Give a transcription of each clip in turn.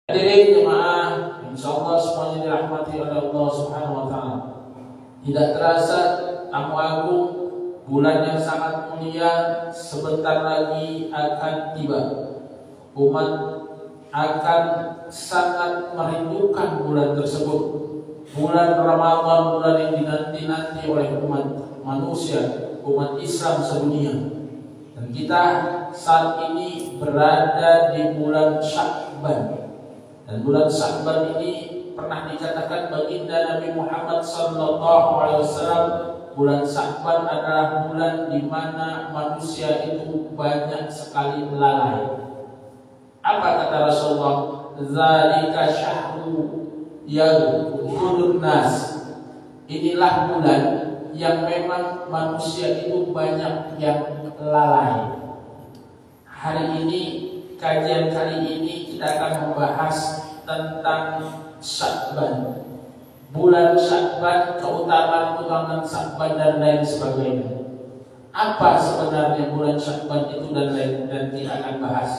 Hadirin jemaah, insyaallah semuanya dirahmati oleh Allah Subhanahu wa taala. Tidak terasa tamu agung, bulan yang sangat mulia sebentar lagi akan tiba. Umat akan sangat merindukan bulan tersebut. Bulan Ramadan, bulan yang dinanti-nanti oleh umat manusia, umat Islam sedunia. Dan kita saat ini berada di bulan Sya'ban. Dan bulan Sya'ban ini pernah dikatakan baginda Nabi Muhammad SAW, bulan Sya'ban adalah bulan di mana manusia itu banyak sekali lalai. Apa kata Rasulullah? Zalika syahru yaghfurun nas. Inilah bulan yang memang manusia itu banyak yang lalai. Hari ini, kajian kali ini kita akan membahas tentang Sya'ban, bulan Sya'ban, keutamaan Sya'ban dan lain sebagainya. Apa sebenarnya bulan Sya'ban itu dan lain, dan kita akan bahas.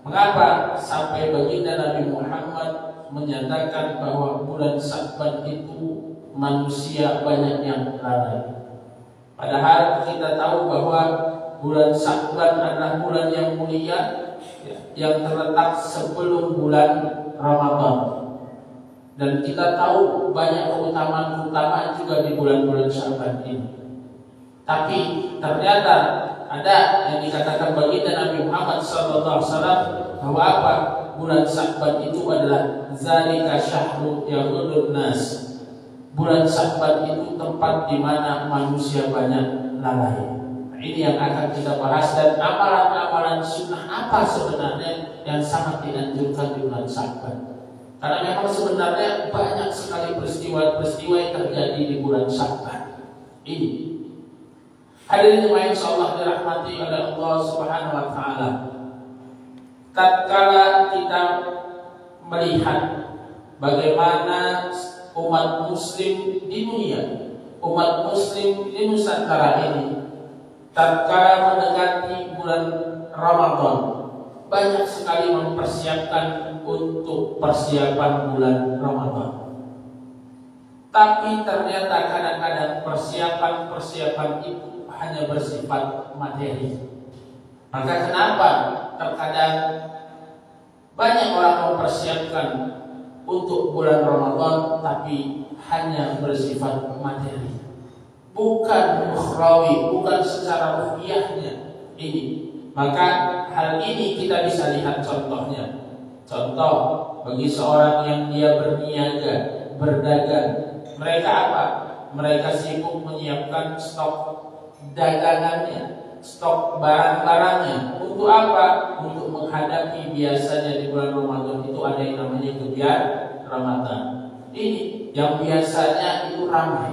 Mengapa sampai baginda Nabi Muhammad menyatakan bahwa bulan Sya'ban itu manusia banyak yang lalai. Padahal kita tahu bahwa bulan Sya'ban adalah bulan yang mulia, yang terletak sebelum bulan Ramadan. Dan kita tahu banyak keutamaan juga di bulan-bulan Sya'ban ini. Tapi ternyata ada yang dikatakan baginda Nabi Muhammad SAW bahwa apa? Bulan Sya'ban itu adalah zalika syahru yaghfurun nas. Bulan Sya'ban itu tempat di mana manusia banyak lalai. Ini yang akan kita bahas, dan amalan-amalan sunnah apa sebenarnya yang sangat dianjurkan di bulan Sya'ban. Karena memang sebenarnya banyak sekali peristiwa-peristiwa yang terjadi di bulan Sya'ban ini. Hadirin yang insyaallah dirahmati oleh Allah Subhanahu wa taala. Tatkala kita melihat bagaimana umat muslim di dunia, umat muslim di Nusantara ini, tatkala mendekati bulan Ramadan, banyak sekali mempersiapkan untuk persiapan bulan Ramadan. Tapi ternyata kadang-kadang persiapan itu hanya bersifat materi. Maka kenapa terkadang banyak orang mempersiapkan untuk bulan Ramadan tapi hanya bersifat materi, bukan ukhrawi, bukan secara ruhiyahnya ini. Maka hal ini kita bisa lihat contohnya. Contoh bagi seorang yang dia berniaga, berdagang, mereka apa? Mereka sibuk menyiapkan stok dagangannya, stok barang-barangnya. Untuk apa? Untuk menghadapi biasanya di bulan Ramadan itu ada yang namanya kegiatan Ramadan. Ini yang biasanya itu ramai.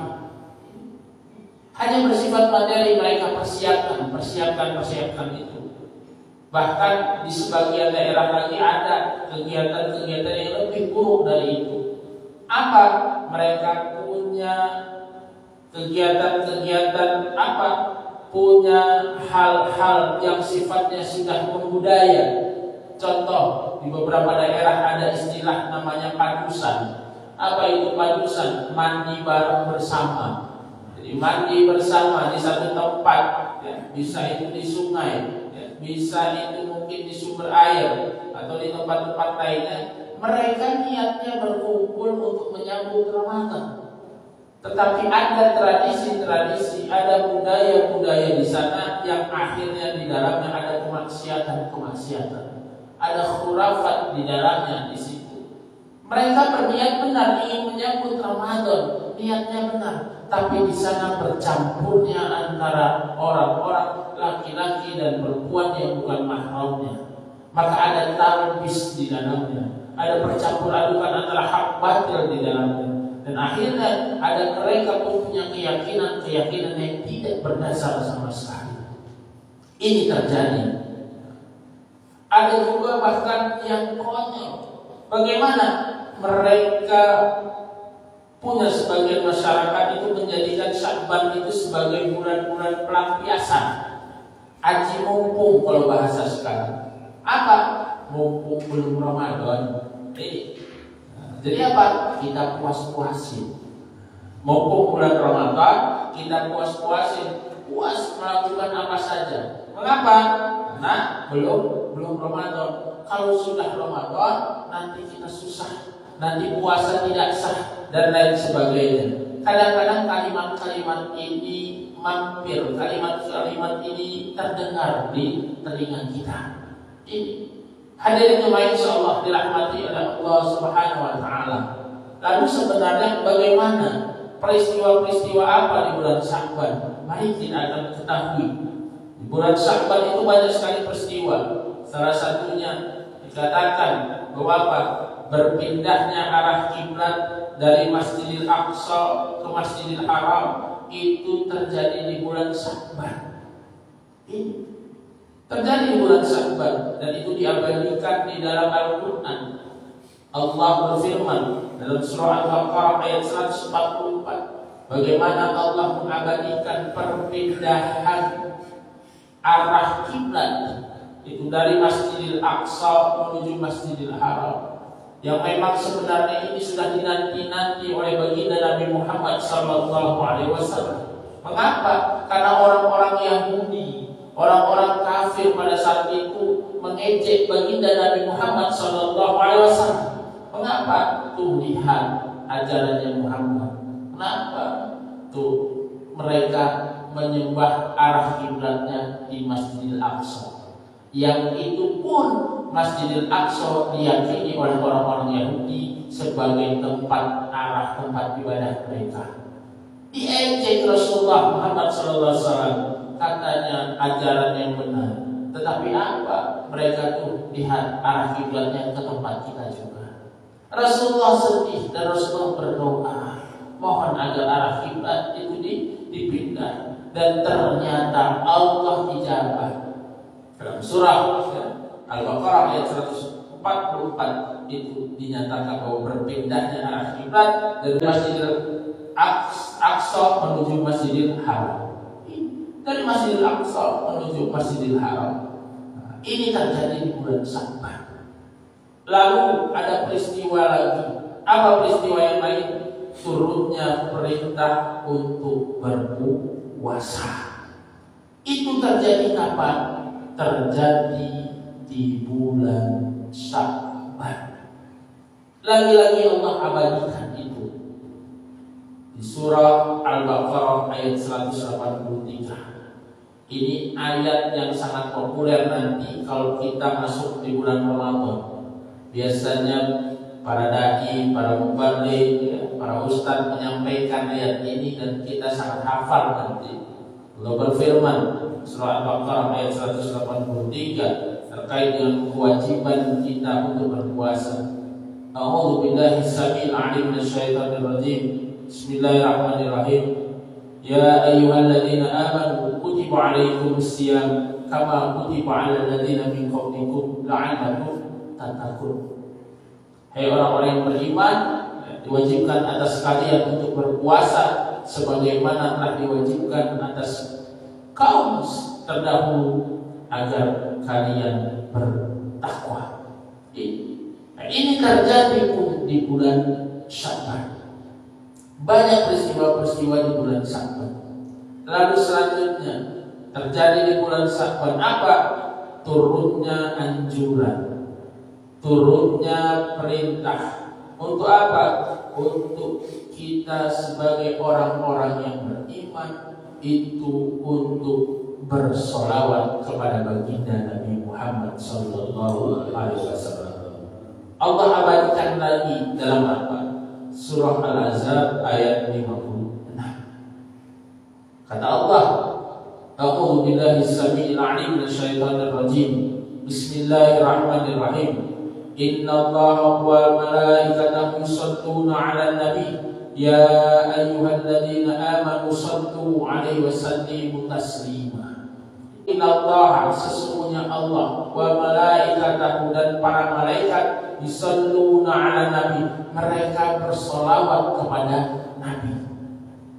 Hanya bersifat materi, mereka persiapkan itu. Bahkan di sebagian daerah lagi ada kegiatan-kegiatan yang lebih buruk dari itu. Apa? Mereka punya kegiatan-kegiatan apa? Punya hal-hal yang sifatnya sudah membudaya. Contoh, di beberapa daerah ada istilah namanya padusan. Apa itu padusan? Mandi bareng bersama. Jadi mandi bersama di satu tempat, ya, bisa itu di sungai, ya, bisa itu mungkin di sumber air atau di tempat-tempat lainnya. Mereka niatnya berkumpul untuk menyambut Ramadan. Tetapi ada tradisi-tradisi, ada budaya-budaya di sana yang akhirnya di dalamnya ada kemaksiatan, ada khurafat di dalamnya di situ. Mereka berniat benar ingin menyambut Ramadan, niatnya benar, tapi di sana bercampurnya antara orang-orang laki-laki dan perempuan yang bukan mahramnya. Maka ada talbis di dalamnya, ada percampur adukan antara hak batil di dalamnya. Dan akhirnya ada mereka pun punya keyakinan yang tidak berdasar sama sekali. Ini terjadi. Ada juga bahkan yang konyol. Bagaimana mereka punya sebagian masyarakat itu menjadikan Sya'ban itu sebagai bulan-bulan pelampiasan, aji mumpung kalau bahasa sekarang. Apa? Mumpung belum Ramadan, Jadi apa? Kita puas-puasin. Mumpung bulan Ramadan, kita puas-puasin, puas melakukan apa saja. Mengapa? Karena belum Ramadan. Kalau sudah Ramadan, nanti kita susah, nanti puasa tidak sah dan lain sebagainya. Kadang-kadang kalimat-kalimat ini mampir, kalimat-kalimat ini terdengar di telinga kita. Ini hadirin yang insyaallah dirahmati oleh Allah Subhanahu wa taala. Lalu sebenarnya bagaimana peristiwa-peristiwa apa di bulan Sya'ban? Mari kita akan ketahui. Di bulan Sya'ban itu banyak sekali peristiwa. Salah satunya dikatakan bahwa berpindahnya arah kiblat dari Masjidil Aqsa ke Masjidil Haram itu terjadi di bulan Sya'ban. Ini terjadi di bulan Sya'ban dan itu diabadikan di dalam Al-Quran. Allah berfirman dalam surah Al-Baqarah ayat 144, bagaimana Allah mengabadikan perpindahan arah kiblat itu dari Masjidil Aqsa menuju Masjidil Haram, yang memang sebenarnya ini sudah dinanti-nanti oleh baginda Nabi Muhammad SAW. Mengapa? Karena orang-orang Yahudi, orang-orang kafir pada saat itu mengejek baginda Nabi Muhammad SAW. Mengapa? Tuh lihat ajarannya Muhammad. Kenapa? Tuh mereka menyembah arah kiblatnya di Masjidil Aqsa. Yang itu pun Masjidil Aqsa diyakini oleh orang-orang Yahudi sebagai tempat ibadah mereka. Diejek Rasulullah Muhammad SAW, katanya ajaran yang benar. Tetapi apa? Mereka tuh lihat arah kiblatnya ke tempat kita juga. Rasulullah sedih dan Rasulullah berdoa, mohon agar arah kiblat itu dipindah, dan ternyata Allah dijabah. Dalam surah Al-Baqarah ayat 144 itu dinyatakan bahwa berpindahnya arah kiblat dari Masjidil Aqsa menuju Masjidil Haram. Dari Masjidil Aqsa menuju Masjidil Haram. Ini terjadi di bulan Sya'ban. Lalu ada peristiwa lagi. Apa peristiwa yang lain? Turunnya perintah untuk berpuasa. Itu terjadi kapan? Terjadi di bulan Sya'ban. Lagi-lagi Allah abadikan itu di surah Al-Baqarah ayat 183. Ini ayat yang sangat populer nanti kalau kita masuk di bulan Ramadan. Biasanya para dai, para mubaligh, para ustaz menyampaikan ayat ini dan kita sangat hafal nanti. Allah berfirman surah Al-Baqarah ayat 183 terkait dengan kewajiban kita untuk berpuasa. A'udzu billahi samil 'alim minasyaitonir rajim. Bismillahirrahmanirrahim. Ya ayyuhalladzina amanu kutiba 'alaikumus shiyam kama kutiba 'alal ladzina min qablikum la'allakum tattaqun. Hai orang-orang yang beriman, diwajibkan atas kalian untuk berpuasa sebagaimana telah diwajibkan atas kaum terdahulu agar kalian bertakwa. Ini terjadi pun di bulan Sya'ban. Banyak peristiwa-peristiwa di bulan Sya'ban. Lalu selanjutnya terjadi di bulan Sya'ban apa? Turunnya anjuran, turunnya perintah. Untuk apa? Untuk kita sebagai orang-orang yang beriman itu untuk bersolawat kepada baginda Nabi Muhammad sallallahu alaihi wasallam. Allah abadikan lagi dalam apa? Surah Al-Ahzab ayat 56. Kata Allah, A'udzu billahi as-sami'il 'alim minasyaitonir rajim. Bismillahirrahmanirrahim. Innallaha wa malaikatahu yusholluna 'alan nabi. Ya ayyuhalladzina amanu shallu 'alaihi wa sallimu taslima. Innallaha, sesungguhnya Allah, wa malaikatahu, dan para malaikat, yusholluna 'alan nabi, mereka bersolawat kepada Nabi.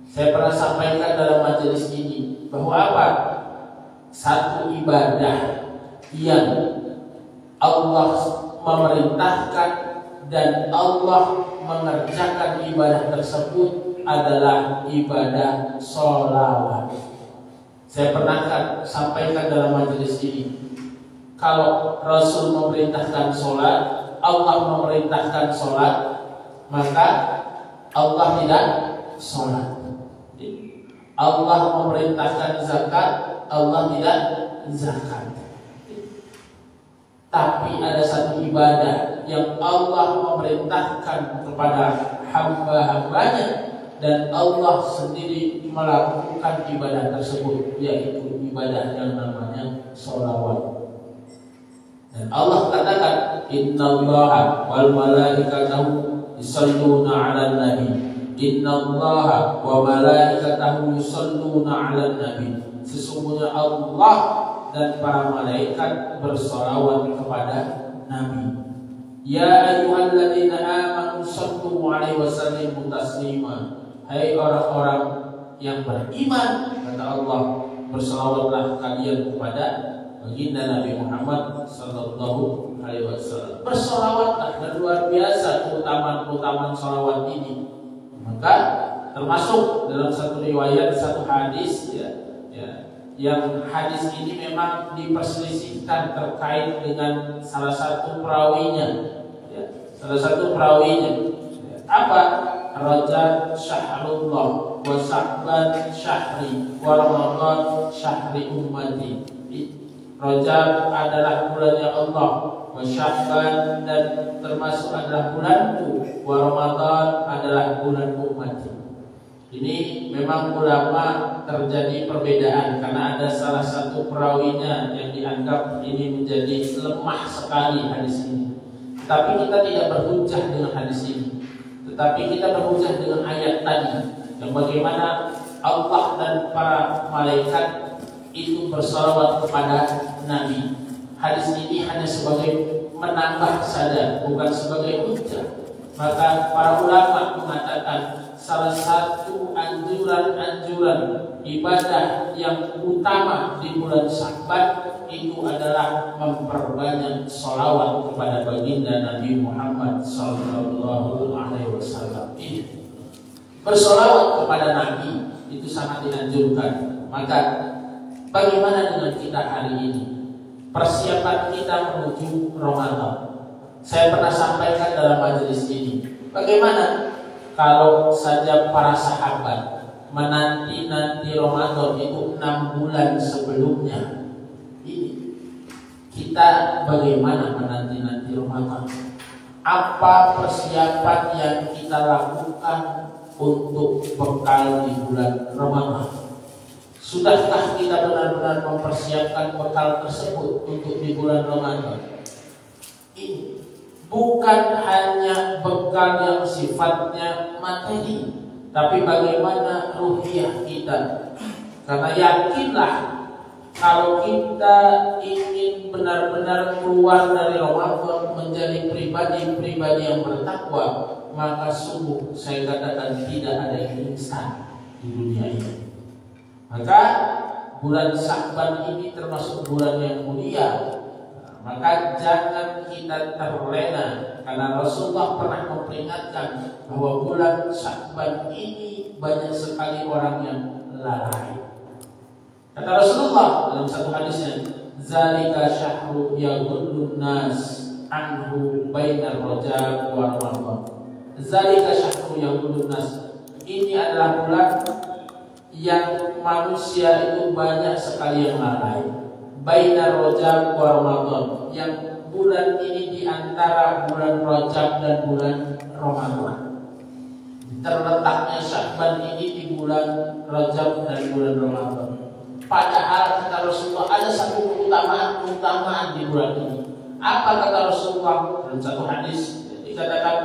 Saya pernah sampaikan dalam majelis ini bahwa apa? Satu ibadah yang Allah memerintahkan dan Allah mengerjakan ibadah tersebut adalah ibadah sholawat. Saya pernah sampaikan dalam majelis ini, kalau Rasul memerintahkan sholat, Allah memerintahkan sholat, maka Allah tidak sholat. Allah memerintahkan zakat, Allah tidak zakat. Tapi ada satu ibadah yang Allah memerintahkan kepada hamba-hambanya dan Allah sendiri melakukan ibadah tersebut, yaitu ibadah yang namanya sholawat. Dan Allah katakan, Innallaha wal malaikatahu yusholluna 'alan nabi. Innallaha wa malaikatahu yusholluna 'alan nabi. Sesungguhnya Allah dan para malaikat bersolawat kepada Nabi. Ya ayyuhalladzina amanu shallu 'alaihi wa sallimu taslima. Hai orang-orang yang beriman, kata Allah, bersolawatlah kalian kepada baginda Nabi Muhammad sallallahu alaihi wasallam. Bersolawatlah, dan luar biasa keutamaan solawat ini. Maka termasuk dalam satu riwayat, satu hadis yang hadis ini memang diperselisihkan terkait dengan salah satu perawinya. Apa? Rajab syahrullah wa Sya'ban syahri wa Ramadan syahri ummati. Rajab adalah bulannya Allah, wa Sya'ban dan termasuk adalah bulanku, wa Ramadan adalah bulan ummati. Ini memang ulama terjadi perbedaan karena ada salah satu perawinya yang dianggap ini menjadi lemah sekali hadis ini. Tapi kita tidak berhujjah dengan hadis ini, tetapi kita berhujjah dengan ayat tadi yang bagaimana Allah dan para malaikat itu bersolawat kepada Nabi. Hadis ini hanya sebagai menambah saja, bukan sebagai hujjah. Maka para ulama mengatakan salah satu anjuran ibadah yang utama di bulan Sya'ban itu adalah memperbanyak sholawat kepada baginda Nabi Muhammad sallallahu alaihi wasallam. Bersolawat kepada Nabi itu sangat dianjurkan. Maka bagaimana dengan kita hari ini? Persiapan kita menuju Ramadan. Saya pernah sampaikan dalam majelis ini, bagaimana kalau saja para sahabat menanti Ramadan itu 6 bulan sebelumnya. Kita bagaimana menanti Ramadan? Apa persiapan yang kita lakukan untuk bekal di bulan Ramadan? Sudahkah kita benar-benar mempersiapkan bekal tersebut untuk di bulan Ramadan? Ini bukan hanya bekal yang sifatnya materi, tapi bagaimana ruhiyah kita. Karena yakinlah, kalau kita ingin benar-benar keluar dari Ramadan menjadi pribadi-pribadi yang bertakwa, maka sungguh saya katakan tidak ada yang instan di dunia ini. Maka bulan Sya'ban ini termasuk bulan yang mulia. Maka jangan kita terlena, karena Rasulullah pernah memperingatkan bahwa bulan Sya'ban ini banyak sekali orang yang lalai. Kata Rasulullah dalam satu hadisnya, zalika syahru yaghudun nas anhu bainar rajab wa ramadan. Zalika syahru yaghudun nas. Ini adalah bulan yang manusia itu banyak sekali yang lalai. Bainar rajab wa ramadan, yang bulan ini di antara bulan Rajab dan bulan Ramadan. Terletaknya Sya'ban ini di bulan Rajab dan bulan Ramadan. Padahal kata Rasulullah ada satu keutamaan di bulan ini. Apa kata Rasulullah dalam satu hadis? Dikatakan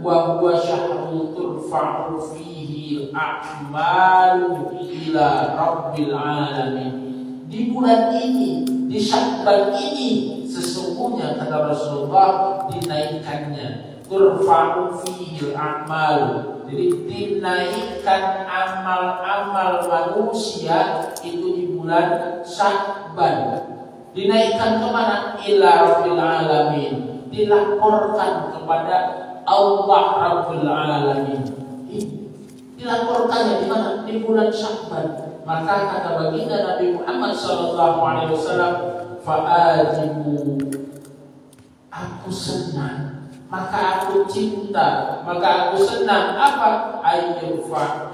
wa huwa syahrun turfa'u fihi al-a'malu ila rabbil alamin. Di bulan ini, di Sya'ban ini, sesungguhnya kata Rasulullah dinaikkannya turfa'u fihi al-a'malu. Jadi dinaikkan amal-amal manusia itu di bulan Sya'ban. Dinaikkan kemana? Ila rabbil alamin. Dilaporkan kepada Allah Rabbul Alamin. Dilaporkannya di mana? Di bulan Sya'ban. Maka kata baginda Nabi Muhammad SAW, fa'ajibu, aku senang, maka aku cinta, maka aku senang. Apa? Ayyurfa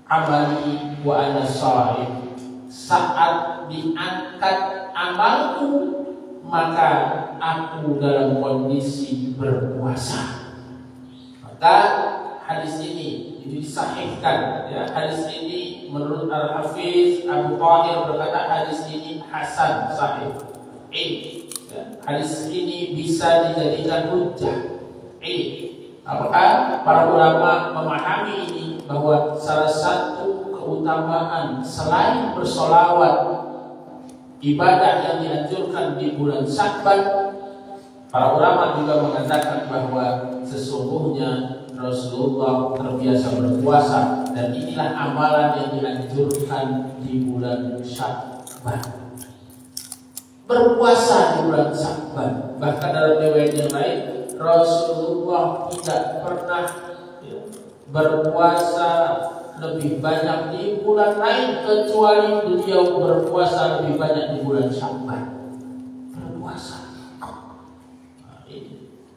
amali wa ana sha'im. Saat diangkat amalku, maka aku dalam kondisi berpuasa. Maka hadis ini disahihkan, ya. Hadis ini menurut Al-Hafiz Abu Thahir berkata hadis ini hasan sahih. Hadis ini bisa dijadikan hujjah. Apakah para ulama memahami ini bahwa salah satu keutamaan selain bersolawat, ibadah yang dianjurkan di bulan Sya'ban, para ulama juga mengatakan bahwa sesungguhnya Rasulullah terbiasa berpuasa, dan inilah amalan yang dianjurkan di bulan Sya'ban. Berpuasa di bulan Sya'ban. Bahkan dalam riwayat yang lain, Rasulullah tidak pernah berpuasa lebih banyak di bulan lain kecuali beliau berpuasa lebih banyak di bulan Sya'ban. Berpuasa.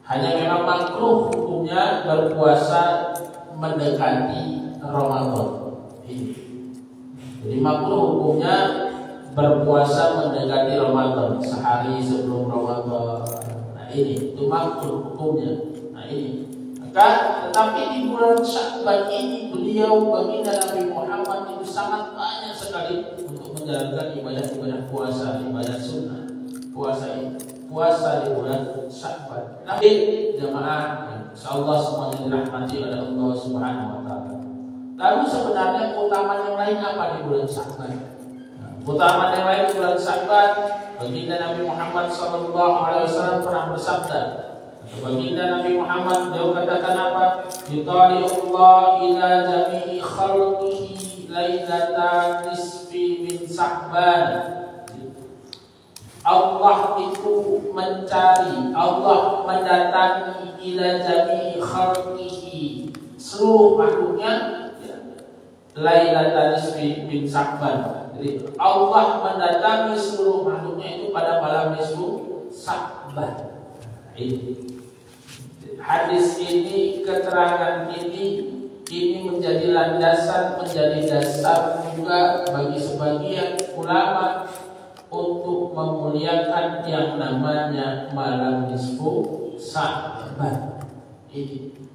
Hanya memang makruh hukumnya berpuasa mendekati Ramadan. Jadi makruh hukumnya berpuasa mendekati Ramadan, sehari sebelum Ramadan. Nah ini itu makruh hukumnya. Nah ini. Maka tetapi di bulan Sya'ban ini beliau baginda Nabi Muhammad itu sangat banyak sekali untuk menjalankan ibadah-ibadah puasa, ibadah sunnah. Puasa di bulan Sya'ban. Tapi jamaah, insyaallah semuanya dirahmati oleh Allah Subhanahu wa taala. Lalu sebenarnya keutamaan yang lain apa di bulan Sya'ban? Keutamaan yang lain di bulan Sya'ban, baginda Nabi Muhammad SAW pernah bersabda. Baginda Nabi Muhammad beliau katakan apa? Yutali'ullah ila jami'i khalqihi lailatan nisfi min Sya'ban. Allah itu mencari, Allah mendatangi ila jami'i khalqihi, seluruh makhluknya, lailatan nisfi min Sya'ban. Jadi Allah mendatangi seluruh makhluknya itu pada malam nisfu Sya'ban. Hadis ini, keterangan ini menjadi landasan, menjadi dasar juga bagi sebagian ulama untuk memuliakan yang namanya malam nisfu Sya'ban.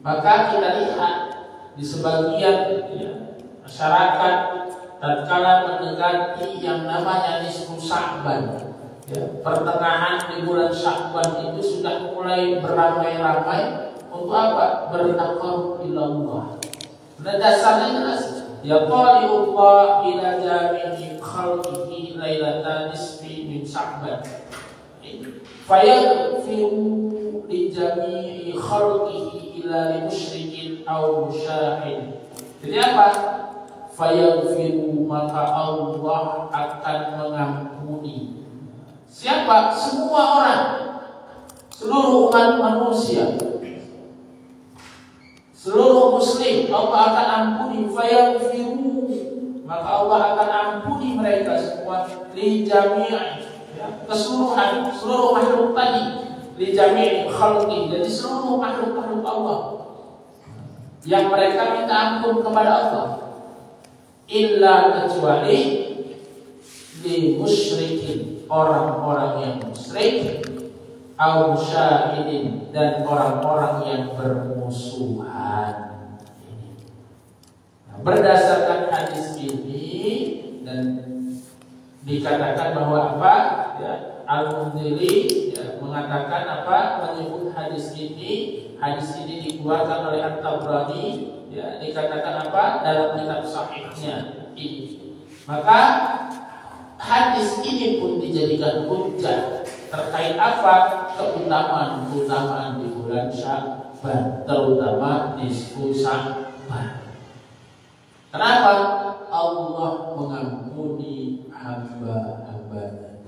Maka kita lihat di sebagian masyarakat tatkala mendekati yang namanya nisfu Sya'ban, pertengahan di bulan Sya'ban itu sudah mulai beramai-ramai untuk apa? Bertaqarrub ilallah. Nah dasarnya jelas. Ya qali'ullah ila jami'i khalqihi lailatan nisfi min Sya'ban. Fayaghfiru li jami'i khalqihi ila li musyrikin aw musyahin. Jadi apa? Fayaghfiru, maka Allah akan mengampuni. Siapa? Semua orang, seluruh umat manusia, seluruh muslim Allah akan ampuni. Fayaghfiru, maka Allah akan ampuni mereka semua. Li jami'i, keseluruhan, seluruh makhluk tadi. Li jami'i khalqi, jadi seluruh makhluk Allah yang mereka minta ampun kepada Allah. Illa, kecuali li musyrikin, orang-orang yang musyrik, au syahidin, dan orang-orang yang bermusuhan. Berdasarkan hadis ini dan dikatakan bahwa apa? Al-Mundhiri mengatakan apa? Menyebut hadis ini dikeluarkan oleh At-Tabrani, dikatakan apa? Dalam kitab sahihnya ini. Maka hadis ini pun dijadikan hujjah terkait apa? Keutamaan di bulan Sya'ban, terutama nisfu Sya'ban. Kenapa? Allah mengampuni hamba-hambanya.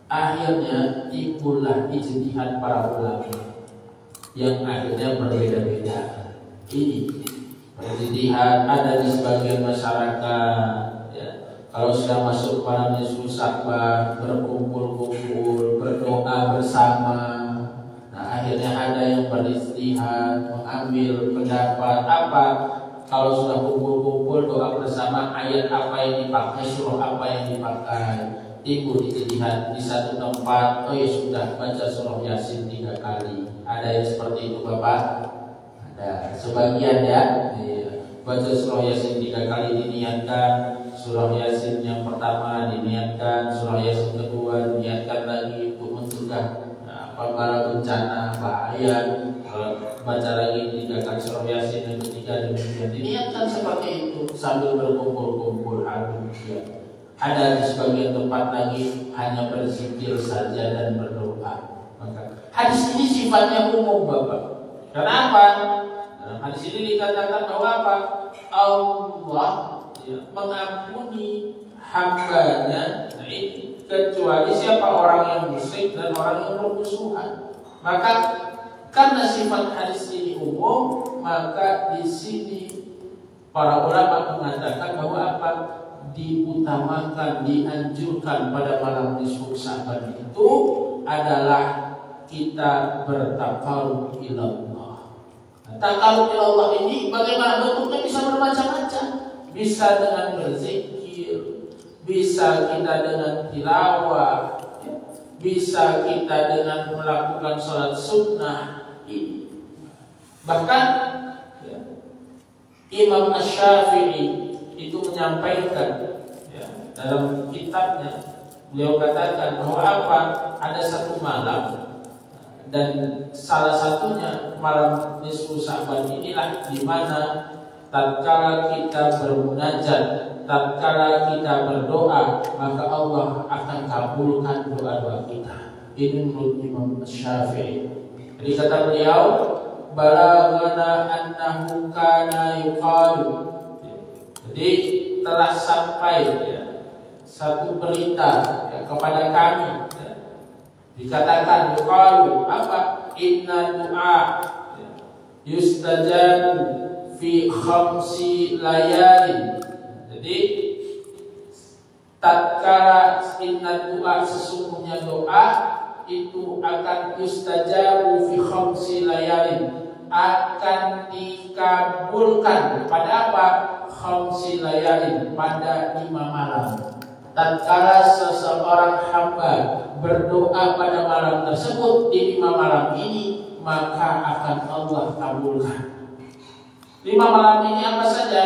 Akhirnya timbullah ijtihad para ulama. yang akhirnya berbeda-beda. Ini perselisihan ada di sebagian masyarakat. Ya. Kalau sudah masuk malam nisfu Sya'ban, berkumpul-kumpul, berdoa bersama. Nah, akhirnya ada yang beristihad, mengambil pendapat apa. Kalau sudah kumpul-kumpul doa bersama, ayat apa yang dipakai, surah apa yang dipakai. Timbul ijtihad di satu tempat, oh ya sudah baca surah Yasin 3 kali. Ada yang seperti itu Bapak? Ada sebagian ya. Baca surah Yasin 3 kali diniatkan, surah Yasin yang pertama diniatkan, surah Yasin kedua diniatkan lagi untuk mencegah apabila bencana bahaya. Baca lagi 3 kali surah Yasin yang ketiga demikian. Diniatkan seperti itu sambil berkumpul-kumpul ya. Ada di sebagian tempat lagi hanya berzikir saja dan berdoa. Maka hadis ini sifatnya umum Bapak. Kenapa? Dalam hadis ini dikatakan bahwa apa? Allah ya, mengampuni hambanya kecuali siapa orang yang musyrik dan orang yang bermusuhan. Maka karena sifat hadis ini umum, maka di sini para ulama mengatakan bahwa apa? Diutamakan, dianjurkan pada malam nisfu Sya'ban itu adalah kita bertakarub ilallah. Takarub ilallah ini bagaimana bentuknya? Bisa bermacam-macam. Bisa dengan berzikir, bisa kita dengan tilawah, bisa kita dengan melakukan sholat sunnah. Bahkan ya, Imam Asy-Syafi'i itu menyampaikan ya, dalam kitabnya, beliau katakan bahwa apa? Ada satu malam dan salah satunya malam nisfu Sya'ban inilah di mana tatkala kita bermunajat, tatkala kita berdoa, maka Allah akan kabulkan doa-doa kita. Ini menurut Imam Asy-Syafi'i. Jadi kata beliau, balaghana annahu kana yuqalu. Jadi telah sampai ya, satu berita ya, kepada kami ya. Dikatakan yuqalu apa? Inna du'a ya, yustajabu fi khamsi layalin. Jadi tatkala inna du'a sesungguhnya doa itu akan yustajabu fi khamsi layalin, akan dikabulkan pada apa? Khamsi layalin, pada 5 malam. Tatkala seseorang hamba berdoa pada malam tersebut di 5 malam ini, maka akan Allah kabulkan. 5 malam ini apa saja?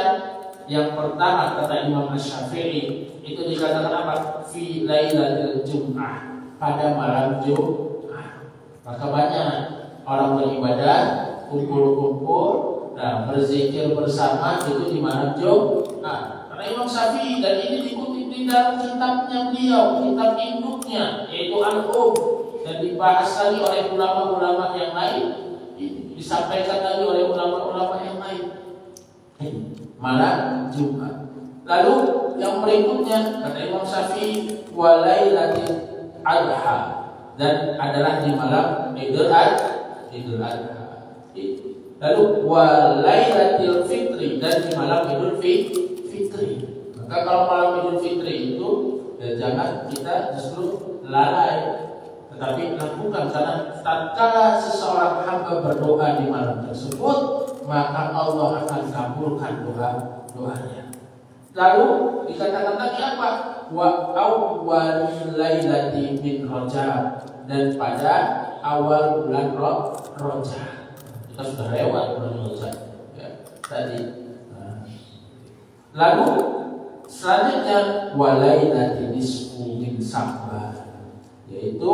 Yang pertama kata Imam Asy-Syafi'i itu dikatakan apa? Fi lailatul Jum'ah, pada malam Jumat. Maka banyak orang beribadah, kumpul-kumpul, nah, berzikir bersama itu di malam Jumat. Karena Imam Syafi'i, dan ini dikutip di dalam kitabnya beliau, kitab induknya yaitu Al-Um, dan dibahas lagi oleh ulama-ulama yang lain, disampaikan lagi oleh ulama-ulama yang lain. Malam Jumat. Lalu yang berikutnya kata Imam Syafi'i walailatul Adha, dan adalah di malam Idul Adha. Lalu walailatul Fitri, dan di malam Idul Fitri. Maka kalau malam Idul Fitri itu ya jangan kita justru lalai, tetapi lakukan, karena tatkala seseorang hamba berdoa di malam tersebut, maka Allah akan kabulkan doanya. Lalu dikatakan lagi apa? Wa awwal lailati min Rajab, dan pada awal bulan Rajab. Kita sudah lewat bulan Rajab ya, tadi. Lalu selanjutnya walailati nisfu min Sya'ban, yaitu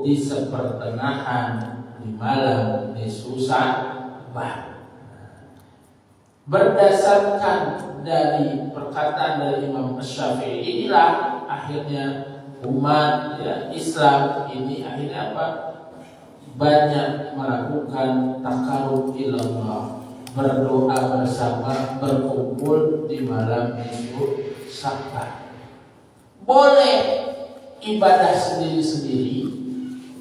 di sepertengahan di malam nisfu Sya'ban. Berdasarkan dari perkataan dari Imam Asy-Syafi'i inilah akhirnya umat ya, Islam ini akhirnya apa? Banyak melakukan takarub ilallah, berdoa bersama, berkumpul di malam nisfu Sya'ban. Boleh ibadah sendiri-sendiri,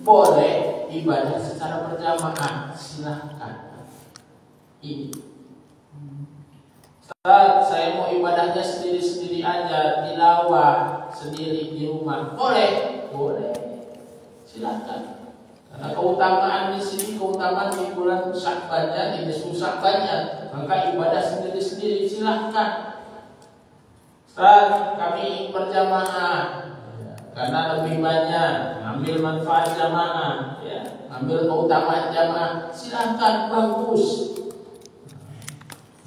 boleh ibadah secara berjamaah, silahkan. Ini Ustaz, saya mau ibadahnya sendiri-sendiri aja, tilawah sendiri di rumah, boleh, silahkan. Karena keutamaan di sini, keutamaan di bulan Sya'bannya, di nisfu Sya'bannya, maka ibadah sendiri-sendiri silahkan. Ustaz, kami berjamaah, karena lebih banyak ambil manfaat jamaah, ya, ambil keutamaan jamaah, silahkan, bagus.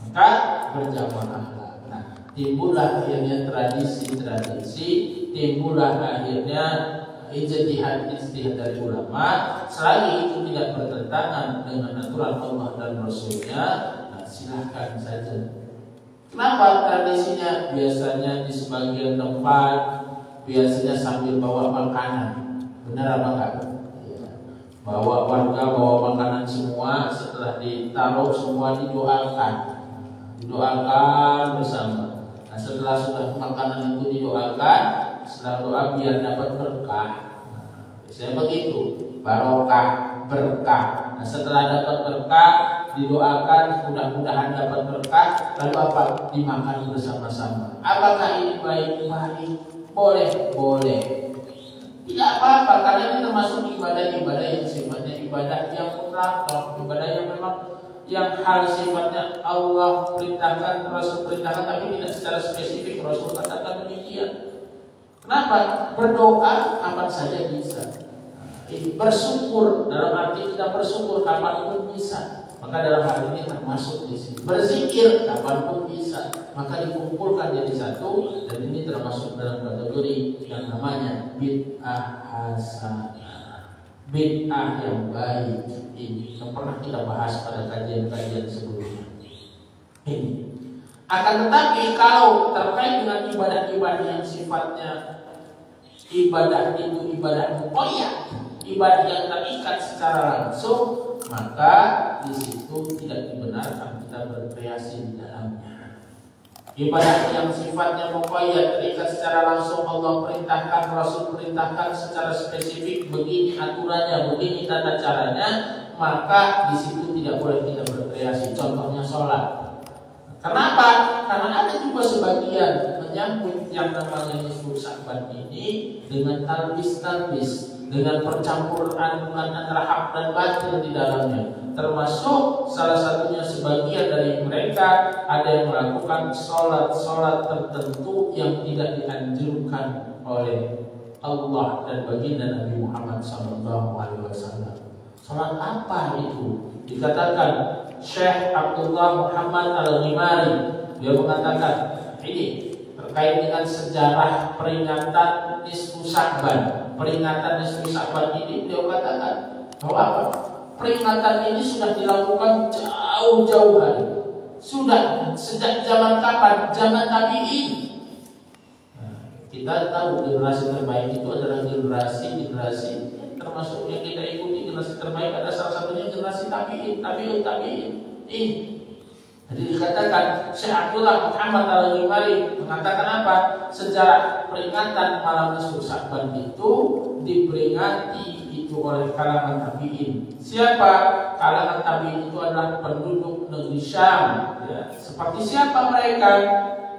Maka berjamaah. Nah, timbullah akhirnya tradisi, timbullah akhirnya ijtihad dari ulama. Selagi itu tidak bertentangan dengan aturan Allah dan Rasulnya, nah silahkan saja. Kenapa tradisinya? Biasanya di sebagian tempat biasanya sambil bawa makanan. Benar apa enggak? Bawa warga, bawa makanan semua, setelah ditaruh semua didoakan bersama. Nah, setelah sudah makanan itu didoakan, setelah doa biar dapat berkah. Biasanya begitu, barokah, berkah. Nah, setelah dapat berkah, didoakan mudah-mudahan dapat berkah. Lalu apa? Dimakan bersama-sama. Apakah ini baik-baik? Boleh. Tidak apa-apa, karena ini termasuk ibadah-ibadah yang sifatnya ibadah yang mutlak, ibadah yang memang yang hal sifatnya Allah perintahkan, Rasul perintahkan, tapi tidak secara spesifik Rasul katakan demikian. Kenapa? Berdoa kapan saja bisa. Bersyukur dalam arti kita bersyukur kapanpun bisa. Maka dalam hal ini termasuk di sini. Berzikir kapanpun bisa. Maka dikumpulkan jadi satu, dan ini termasuk dalam kategori yang namanya bid'ah hasanah. Bid'ah yang baik. Ini yang pernah kita bahas pada kajian-kajian sebelumnya. Ini. Akan tetapi kalau terkait dengan ibadah-ibadah yang sifatnya ibadah itu ibadah muqayyad, ibadah yang terikat secara langsung, maka di situ tidak dibenarkan kita berkreasi di dalamnya. Ibadah yang sifatnya muqayyad, terikat secara langsung, Allah perintahkan, Rasul perintahkan secara spesifik, begini aturannya, begini tata caranya, maka di situ tidak boleh kita berkreasi. Contohnya sholat. Kenapa? Karena ada juga sebagian menyambut yang namanya nisfu Sya'ban ini dengan talbis, dengan percampuran antara hak dan batil di dalamnya. Termasuk salah satunya sebagian dari mereka ada yang melakukan sholat tertentu yang tidak dianjurkan oleh Allah dan baginda Nabi Muhammad SAW. Sholat apa itu? Dikatakan Syekh Abdullah Muhammad Al-Ghimari, dia mengatakan ini terkait dengan sejarah peringatan nisfu Sya'ban. Peringatan nisfu Sya'ban ini dia katakan bahwa apa? Peringatan ini sudah dilakukan jauh-jauh hari. Sudah sejak zaman kapan? Zaman tabi'in. Kita tahu generasi terbaik itu adalah generasi termasuk yang kita ikuti. Generasi terbaik ada salah satunya generasi tabi'in. Jadi dikatakan Syekh Abdullah Muhammad Al-Ghimari mengatakan apa? Sejarah peringatan malam nisfu Sya'ban itu diperingati itu oleh kalangan tabi'in. Siapa? Kalangan tabi'in itu adalah penduduk negeri Syam, ya. Seperti siapa mereka?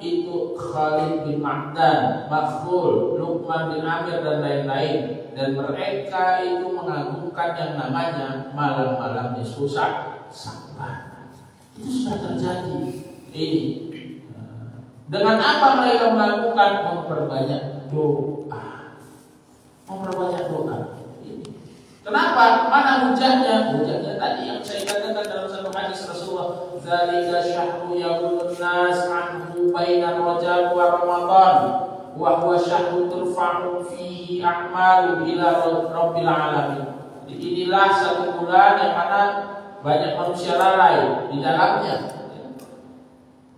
Itu Khalid bin Ma'dan, Makhul, Luqman bin Amir dan lain-lain. Dan mereka itu mengagungkan yang namanya malam-malam nisfu Sya'ban. Itu sudah terjadi. Ini dengan apa mereka melakukan? Memperbanyak doa. Kenapa? Mana hujahnya? Hujahnya tadi yang saya katakan dalam satu hadis Rasulullah, "Dzalika syahru yaqulun nas anhu baina Rajab wa Ramadan, wa huwa syahru turfa'u fihi a'malu ila rabbil alamin." Inilah satu bulan yang mana banyak manusia lalai di dalamnya.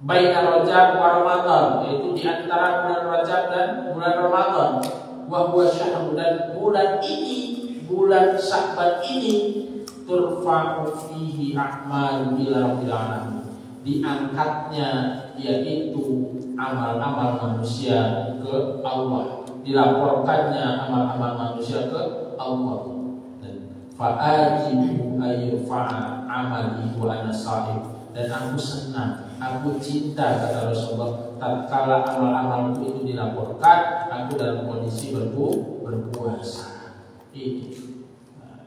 Baina Rajab wa Ramadan, yaitu di antara bulan Rajab dan bulan Ramadan. Wa huwa syahru, dan bulan ini, bulan Sya'ban ini, turfa'u fihi a'malu ila rabbil alamin, diangkatnya yaitu amal-amal manusia ke Allah, dilaporkannya amal-amal manusia ke Allah. fa'ajibu ayyufa'a amali wa ana sha'im. Dan aku senang, aku cinta, kata Rasulullah, tatkala amal-amalku itu dilaporkan, aku dalam kondisi berpuasa.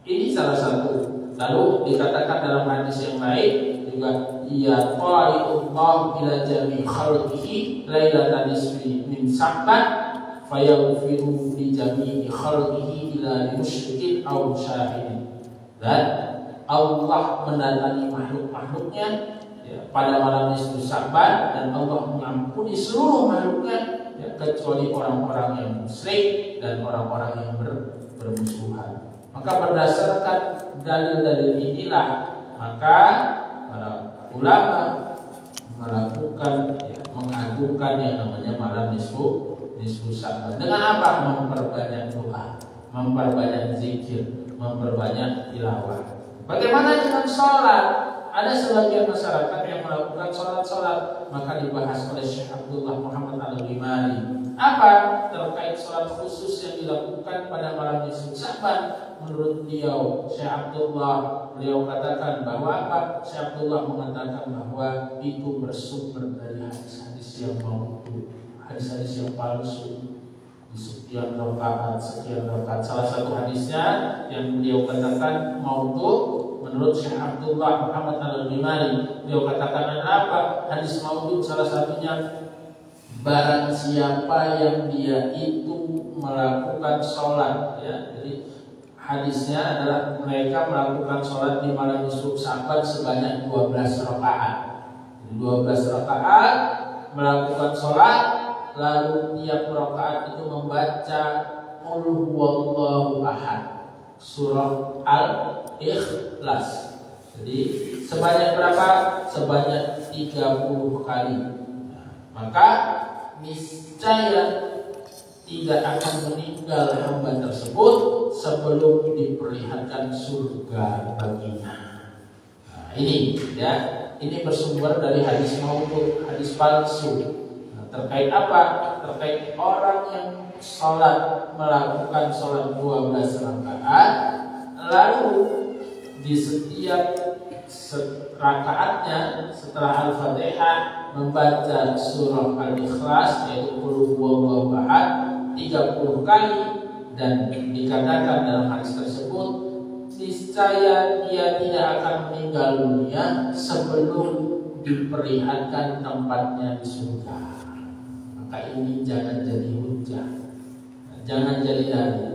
Ini salah satu. Lalu dikatakan dalam hadis yang lain juga, ya qa'idullah ila jami' khalqihi lailatan nisfi min Sya'ban fayaghfiru li jami'i khalqihi ila musyrikin aw syahidin. Dan Allah mendatangi makhluk-makhluknya ya, pada malam nisfu Sya'ban, dan Allah mengampuni seluruh makhluknya ya, kecuali orang-orang yang musyrik dan orang-orang yang bermusuhan. Maka berdasarkan dalil-dalil inilah maka para ulama melakukan ya, mengagungkan yang namanya malam nisfu Sya'ban. Dengan apa? Memperbanyak doa, memperbanyak zikir, memperbanyak tilawah. Bagaimana dengan sholat? Ada sebagian masyarakat yang melakukan sholat, maka dibahas oleh Syekh Abdullah Muhammad Al-Ghimari. Apa terkait sholat khusus yang dilakukan pada malam nisfu Sya'ban? Menurut beliau, Syekh Abdullah, beliau katakan bahwa apa? Syekh Abdullah mengatakan bahwa itu bersumber dari hadis-hadis yang maudhu, hadis-hadis yang palsu. Di sekian rakaat, salah satu hadisnya yang beliau katakan maudhu. Menurut Syekh Abdullah Muhammad Al-Ghimari, beliau katakan apa? Hadis maudhu salah satunya, barang siapa yang dia itu melakukan sholat ya. Jadi hadisnya adalah mereka melakukan sholat di malam nisfu Sya'ban sebanyak 12 rakaat. 12 rakaat melakukan sholat, lalu tiap rakaat itu membaca Qul huwallahu ahad, surah Al-Ikhlas. Jadi sebanyak berapa? Sebanyak 30 kali. Maka niscaya tidak akan meninggal hamba tersebut sebelum diperlihatkan surga baginya. Nah, ini ya, ini bersumber dari hadis maudhu, hadis palsu. Nah, terkait apa? Terkait orang yang melakukan sholat 12 rakaat, lalu di setiap rakaatnya setelah Al-Fatihah membaca surah Al-Ikhlas, yaitu Qul huwallahu ahad 30 kali, dan dikatakan dalam hadis tersebut niscaya dia tidak akan meninggal dunia sebelum diperlihatkan tempatnya di surga. Maka ini jangan jadi hujah, jangan jadi dalil.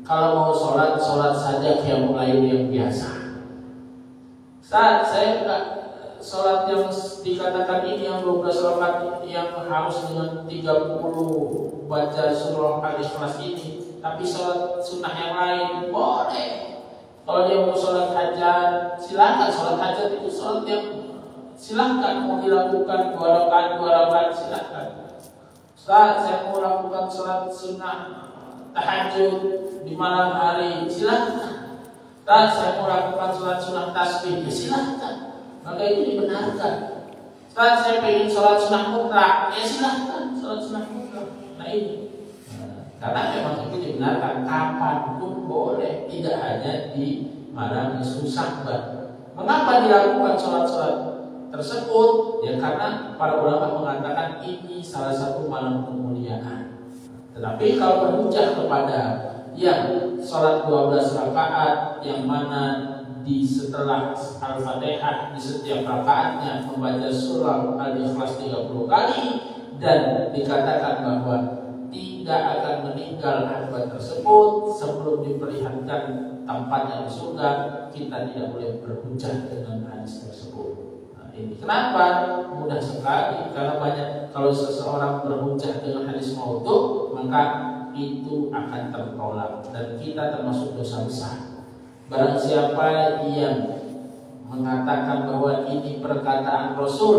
Kalau mau sholat saja qiyamul lail yang biasa. Saat saya enggak sholat yang dikatakan ini yang 12 rakaat yang harus dengan 30 baca surah Al-Ikhlas ini, tapi sholat sunnah yang lain boleh. Kalau dia mau sholat hajat, silakan. Sholat hajat itu sholat yang silakan mau dilakukan 2 rakaat silakan. Saat saya mau lakukan sholat sunnah tahajud di malam hari, silakan. Saat saya mau lakukan sholat sunnah tasbih, ya silakan. Maka itu dibenarkan. Saat saya ingin sholat sunnah mutlak, ya silahkan sholat sunnah mutlak. Nah ini, karena memang itu dibenarkan kapanpun boleh, tidak hanya di malam nisfu Sya'ban. Mengapa dilakukan sholat-sholat tersebut? Ya karena para ulama mengatakan ini salah satu malam kemuliaan. Tetapi kalau berhujah kepada yang sholat 12 rakaat yang mana di setelah Al-Fatihah di setiap rakaatnya membaca surah Al-Ikhlas 30 kali dan dikatakan bahwa tidak akan meninggal hamba tersebut sebelum diperlihatkan tempatnya di surga, kita tidak boleh berhujah dengan hadis tersebut. Nah, ini kenapa? Mudah sekali, karena banyak kalau seseorang berhujah dengan hadis maudhu, maka itu akan tertolak dan kita termasuk dosa besar. Barang siapa yang mengatakan bahwa ini perkataan Rasul,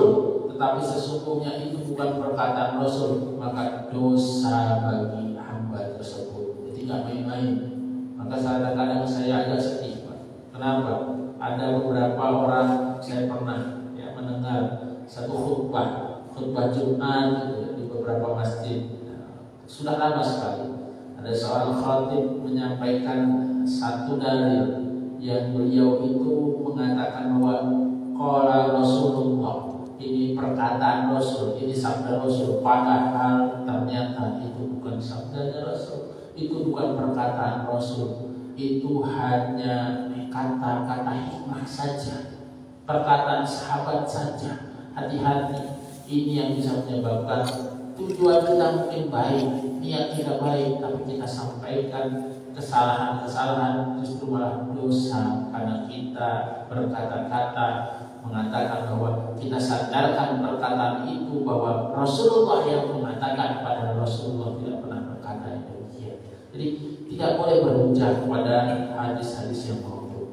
tetapi sesungguhnya itu bukan perkataan Rasul, maka dosa bagi hamba tersebut. Jadi tidak main-main. Maka kadang-kadang saya agak sedih, Pak. Kenapa? Ada beberapa orang, saya pernah mendengar satu khutbah Jumat di beberapa masjid. Sudah lama sekali. Ada seorang khatib menyampaikan satu dalil yang beliau itu mengatakan bahwa qala Rasulullah, ini perkataan Rasul, ini sabda Rasul, padahal ternyata itu bukan sabda Rasul, itu bukan perkataan Rasul, itu hanya kata-kata hikmah saja, perkataan sahabat saja. Hati-hati, ini yang bisa menyebabkan tujuan kita mungkin baik, niat kita baik, tapi kita sampaikan kesalahan-kesalahan justru malah dosa karena kita berkata-kata mengatakan bahwa kita sadarkan perkataan itu bahwa Rasulullah yang mengatakan, pada Rasulullah tidak pernah berkata demikian. Jadi tidak boleh berhujah pada hadis-hadis yang maudhu.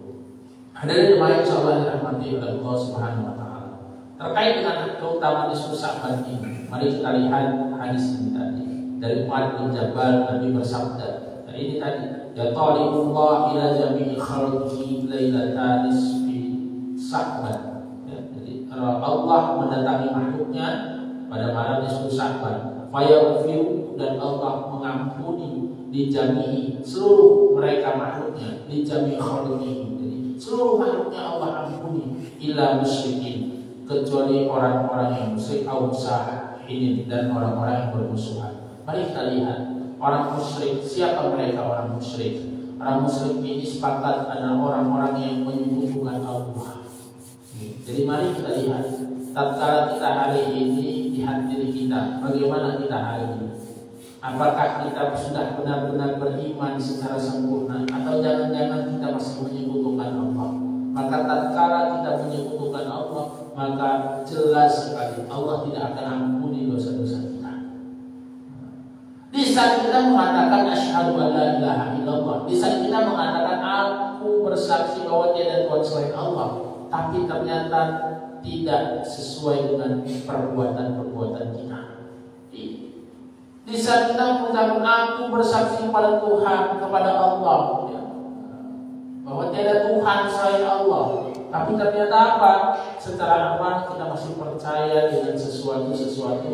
Hadirin jemaah insyaallah dirahmati oleh Allah Subhanahu wa taala. Terkait dengan keutamaan nisfu Sya'ban ini, mari kita lihat hadis ini tadi. Dari Mu'adz bin Jabal, Nabi bersabda, ini tadi, ya talibullah ila jami'i khalqihi lailatan nisfi Sya'ban. Allah mendatangi makhluknya pada malam nisfu Sya'ban. Fayaghfiru, dan Allah mengampuni di jami'i, seluruh mereka makhluknya, di jami'i khalqihi. Jadi seluruh makhluknya Allah ampuni, ila musyrikin, kecuali orang-orang yang musyrik, au sahihin, dan orang-orang yang bermusuhan. Mari kita lihat orang musyrik. Siapa mereka orang musyrik? Orang musyrik ini sepakat adalah orang-orang yang menyekutukan Allah. Jadi mari kita lihat, tatkala kita hari ini di hati diri kita, bagaimana kita hari ini? Apakah kita sudah benar-benar beriman secara sempurna, atau jangan-jangan kita masih menyekutukan Allah? Maka tatkala kita menyekutukan Allah, maka jelas sekali Allah tidak akan ampuni dosa-dosa kita. Di saat kita mengatakan asyhadu an la ilaha illallah, di saat kita mengatakan aku bersaksi bahwa tiada Tuhan selain Allah, tapi ternyata tidak sesuai dengan perbuatan-perbuatan kita. Di saat kita mengucapkan aku bersaksi kepada Tuhan, kepada Allah, ya, bahwa tiada Tuhan selain Allah, tapi ternyata apa? Secara amal kita masih percaya dengan sesuatu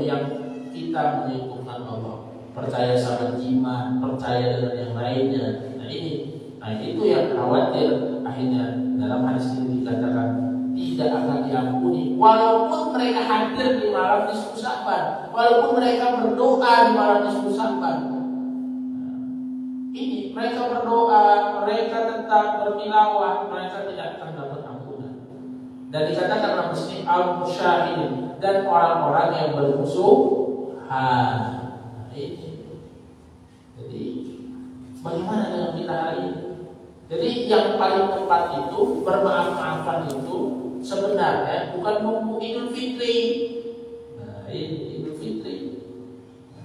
yang kita menyekutukan Allah, percaya sama jimat, percaya dengan yang lainnya. Nah itu yang khawatir. Akhirnya dalam hadis ini dikatakan tidak akan diampuni, walaupun mereka hadir di malam nisfu Sya'ban, walaupun mereka berdoa di malam nisfu Sya'ban. Ini mereka berdoa, mereka tetap bertilawah, mereka tidak akan dapat ampunan. Dan dikatakan dalam hadis al-musyahidin, dan orang-orang yang bermusuhan. Jadi bagaimana dengan kita hari ini? Jadi yang paling tepat itu bermaaf-maafan itu sebenarnya bukan nunggu Idul Fitri. Nah, ini Idul Fitri.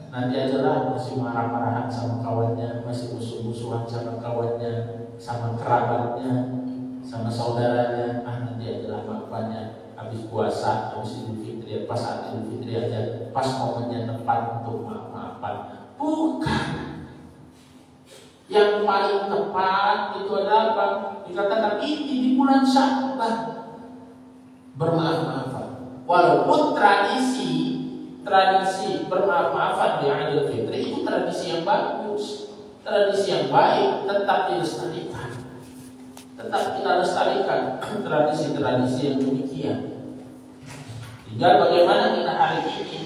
Nanti ajalah masih marah-marahan sama kawannya, masih musuh-musuhan sama kawannya, sama kerabatnya, sama saudaranya. Nanti ajalah maafannya habis puasa, habis Idul Fitri, pas saat Idul Fitri aja, pas momennya tepat untuk maaf-maafan. Bukan. Yang paling tepat itu adalah apa? Dikatakan ini di bulan Sya'ban bermaaf-maafan. Walaupun tradisi bermaaf-maafan di Idul Fitri itu tradisi yang bagus, tradisi yang baik, tetap dilestarikan. Tetap kita lestarikan tradisi-tradisi yang demikian. Tinggal bagaimana kita hari ini,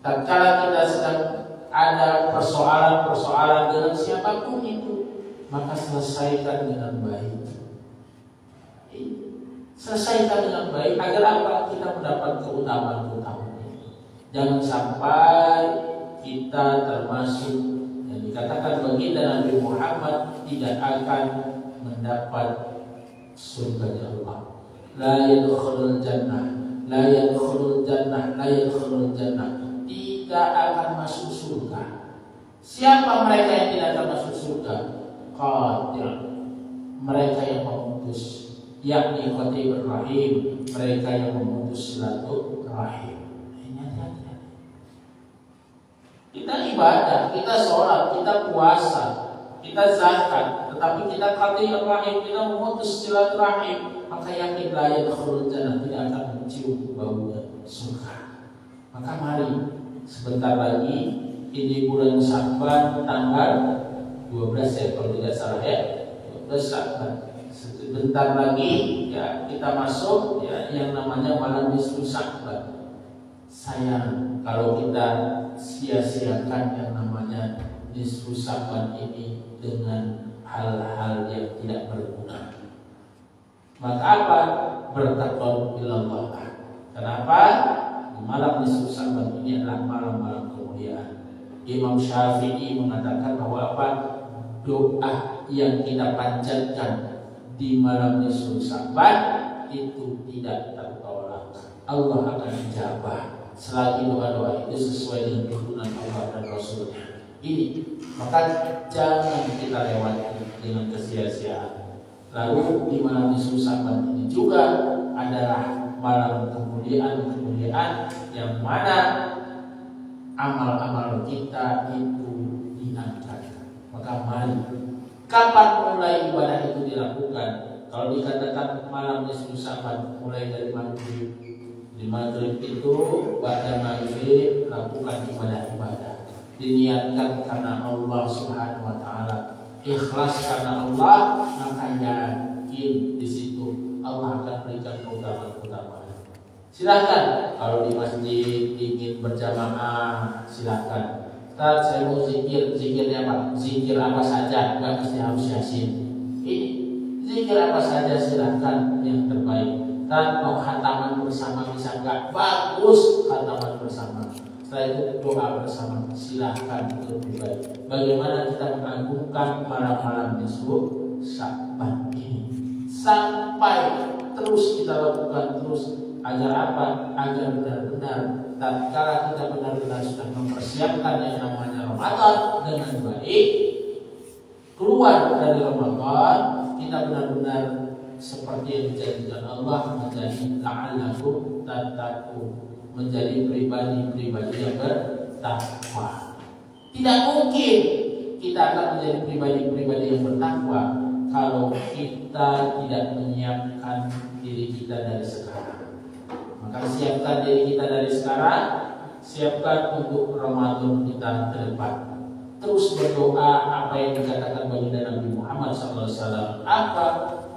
tatkala kita sedang ada persoalan-persoalan dengan siapapun itu, maka selesaikan dengan baik. Selesaikan dengan baik agar apa? Kita mendapat keutamaan-keutamaan itu. Jangan sampai kita termasuk yang dikatakan baginda Nabi Muhammad tidak akan mendapat surga Allah. La yadkhulul jannah, la yadkhulul jannah, la yadkhulul jannah. Tidak akan masuk surga. Siapa mereka yang tidak akan masuk surga? Qatil, mereka yang memutus, yakni qati'ur rahim, mereka yang memutus silaturahim. Kita ibadah, kita sholat, kita puasa, kita zakat, tetapi kita qati'ur rahim, kita memutus silaturahim, maka yakin la yadkhulul jannah, tidak akan mencium baunya surga. Maka mari sebentar lagi ini bulan Sya'ban tanggal 12 ya kalau tidak salah ya, 12 Sya'ban. Sebentar lagi ya kita masuk ya yang namanya malam nisfu Sya'ban. Sayang kalau kita sia-siakan yang namanya nisfu Sya'ban ini dengan hal-hal yang tidak berguna. Maka apa? Bertakwa ilallah. Kenapa? Di malam nisfu Sya'ban ini adalah malam-malam kemuliaan. Imam Syafi'i mengatakan bahwa apa? Doa yang kita panjatkan di malam nisfu Sya'ban itu tidak tertolak. Allah akan menjawab selagi doa-doa itu sesuai dengan tuntunan Allah dan Rasulnya. Ini maka jangan kita lewati dengan kesia-siaan. Lalu di malam nisfu Sya'ban ini juga adalah malam kemuliaan yang mana amal-amal kita itu diangkat. Maka mari, kapan mulai ibadah itu dilakukan? Kalau dikatakan malam nisfu Sya'ban mulai dari maghrib. Di maghrib itu pada maghrib lakukan ibadah-ibadah. Diniatkan karena Allah Subhanahu wa taala. Ikhlas karena Allah, maka yakin di situ Allah akan berikan keutamaan. Silakan kalau di masjid ingin berjamaah, silakan. Ustaz, saya mau zikirnya apa? Zikir apa saja, nggak mesti harus Yasin. Ini zikir apa saja silakan yang terbaik. Dan mau khataman bersama bisa nggak? Bagus khataman bersama. Setelah itu doa bersama, silahkan untuk baik. Bagaimana kita mengagungkan malam-malam nisfu Sya'ban ini sampai terus kita lakukan terus agar apa? Agar benar-benar tatkala kita benar-benar sudah mempersiapkan yang namanya Ramadan dengan baik, keluar dari Ramadan kita benar-benar seperti yang dijadikan Allah menjadi la'allakum tattaqun, menjadi pribadi-pribadi yang bertakwa. Tidak mungkin kita akan menjadi pribadi-pribadi yang bertakwa kalau kita tidak menyiapkan diri kita dari sekarang. Maka siapkan diri kita dari sekarang, siapkan untuk Ramadan kita ke depan. Terus berdoa apa yang dikatakan baginda Nabi Muhammad SAW. Apa?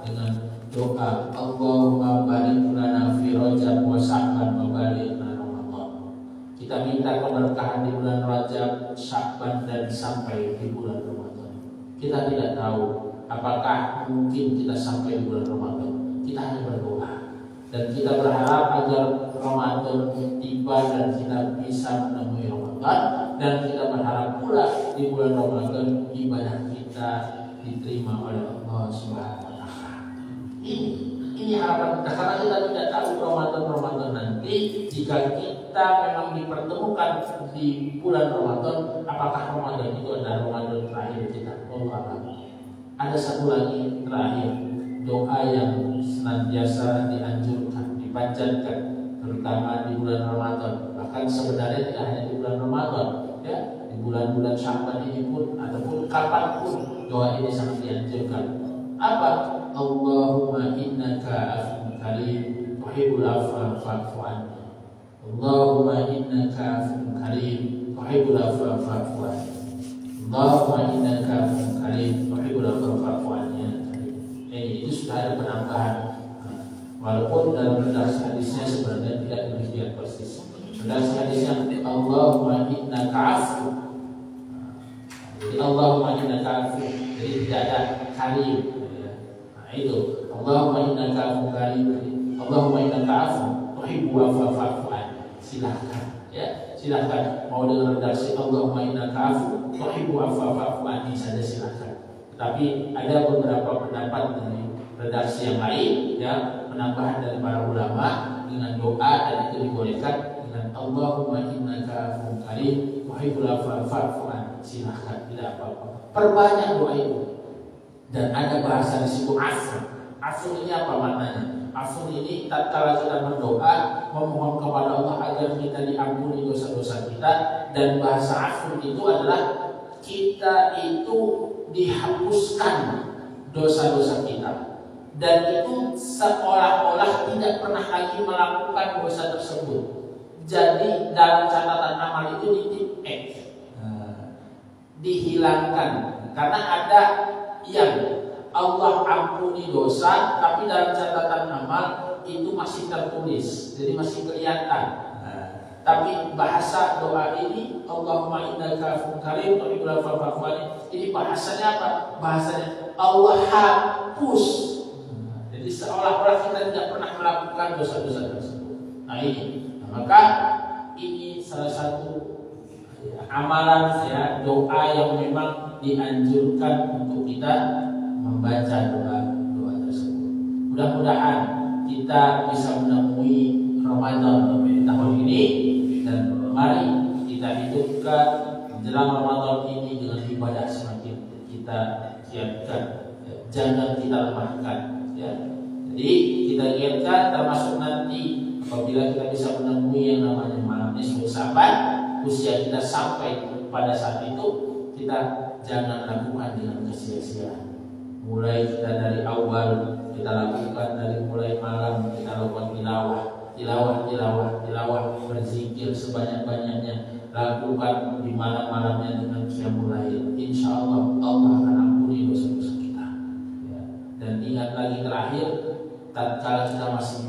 Dengan doa Allahumma barik lana fi Rajab wa Sya'ban wa barik lana Ramadan. Kita minta keberkahan di bulan Rajab, Sya'ban dan sampai di bulan Ramadan. Kita tidak tahu apakah mungkin kita sampai di bulan Ramadan. Kita hanya berdoa dan kita berharap agar Ramadan tiba dan kita bisa menemui Ramadan, dan kita berharap pula di bulan Ramadan ibadah kita diterima oleh Allah Subhanahu wa taala. Ini harapan kita, karena kita tidak tahu Ramadan nanti. Jika kita memang dipertemukan di bulan Ramadan, apakah Ramadan itu adalah Ramadan terakhir kita? Ada satu lagi terakhir, doa yang senantiasa dianjurkan, dipanjatkan, terutama di bulan Ramadan. Bahkan sebenarnya tidak hanya di bulan Ramadan, ya, di bulan-bulan Sya'ban ini pun ataupun kapanpun doa ini sangat dianjurkan. Apa? Allahumma innaka afuwwun karim tuhibbul afwa fa'fu anni. Allahumma innaka afuwwun karim tuhibbul afwa fa'fu anni. Allahumma innaka afuwwun karim tuhibbul afwa fa'fu anni. Itu sudah ada penambahan. Walaupun dalam redaksi hadisnya sebenarnya tidak demikian persis. Redaksi hadisnya Allahumma innaka afu. Jadi Allahumma innaka afu. Jadi tidak ada karim. Itu Allahumma innaka afuwwun karim. Allahumma innaka afuwwun tuhibbul afwa fa'fu anni. Silakan ya, silakan mau dengan redaksi Allahumma innaka afuwwun tuhibbul afwa fa'fu anni saja silakan. Tapi ada beberapa pendapat dari redaksi yang lain ya, penambahan dari para ulama dengan doa, dan itu dibolehkan dengan Allahumma innaka afuwwun karim tuhibbul afwa fa'fu anni. Silakan, tidak apa-apa. Perbanyak doa itu. Dan ada bahasa di situ afur. Afur ini apa maknanya? Afur ini tatkala kita berdoa memohon kepada Allah agar kita diampuni dosa-dosa kita, dan bahasa afur itu adalah kita itu dihapuskan dosa-dosa kita, dan itu seolah-olah tidak pernah lagi melakukan dosa tersebut. Jadi dalam catatan amal itu ditip X, dihilangkan. Karena ada yang Allah ampuni dosa, tapi dalam catatan amal itu masih tertulis, jadi masih kelihatan. Tapi bahasa doa ini, Allahumma innaka afuwwun karim tuhibbul afwa fa'fu anni, ini bahasanya apa? Bahasanya Allah hapus. Jadi seolah-olah kita tidak pernah melakukan dosa-dosa tersebut. Nah ini, maka ini salah satu amalan ya, doa yang memang dianjurkan untuk kita membaca doa tersebut. Mudah-mudahan kita bisa menemui Ramadan di tahun ini, dan mari kita hidupkan menjelang Ramadan ini dengan ibadah semakin kita siapkan, ya. Jangan kita lemahkan, ya. Jadi kita giatkan, termasuk nanti apabila kita bisa menemui yang namanya malam nisfu Sa'ban, usia kita sampai pada saat itu, kita jangan lakukan dengan kesia-siaan. Mulai kita dari awal kita lakukan, dari mulai malam kita lakukan tilawah, berzikir sebanyak-banyaknya, lakukan di malam-malamnya dengan qiyamul lail. Insya Allah Allah akan ampuni dosa-dosa kita, ya. Dan ingat lagi terakhir, tatkala kita masih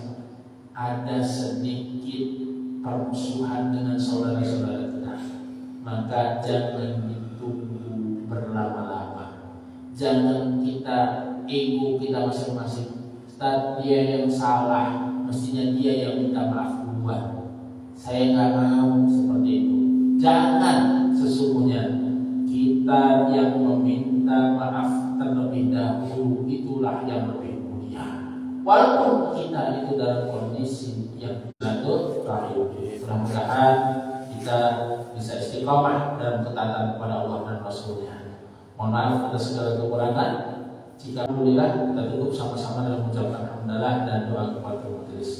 ada sedikit permusuhan dengan saudara-saudara kita, maka jangan ditunggu berlama-lama. Jangan kita ego kita masing-masing. Ustaz, dia yang salah, mestinya dia yang minta maaf duluan. Saya nggak mau seperti itu. Jangan, sesungguhnya kita yang meminta maaf terlebih dahulu, itulah yang lebih mulia. Walaupun kita itu dalam kondisi yang jatuh terakhir. Mudah-mudahan kita bisa istiqomah dalam ketaatan kepada Allah dan Rasulnya. Mohon maaf atas segala kekurangan. Jika alhamdulillah, kita tutup sama-sama dengan mengucapkan hamdalah dan doa kepada majelis.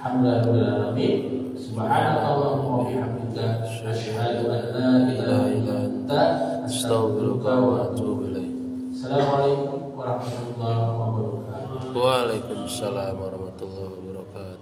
Alhamdulillahirabbil subhanakallahumma wa bihamdika asyhadu an la ilaha illa anta astaghfiruka wa atubu ilaik. Assalamualaikum warahmatullahi wabarakatuh. Waalaikumsalam warahmatullahi wabarakatuh.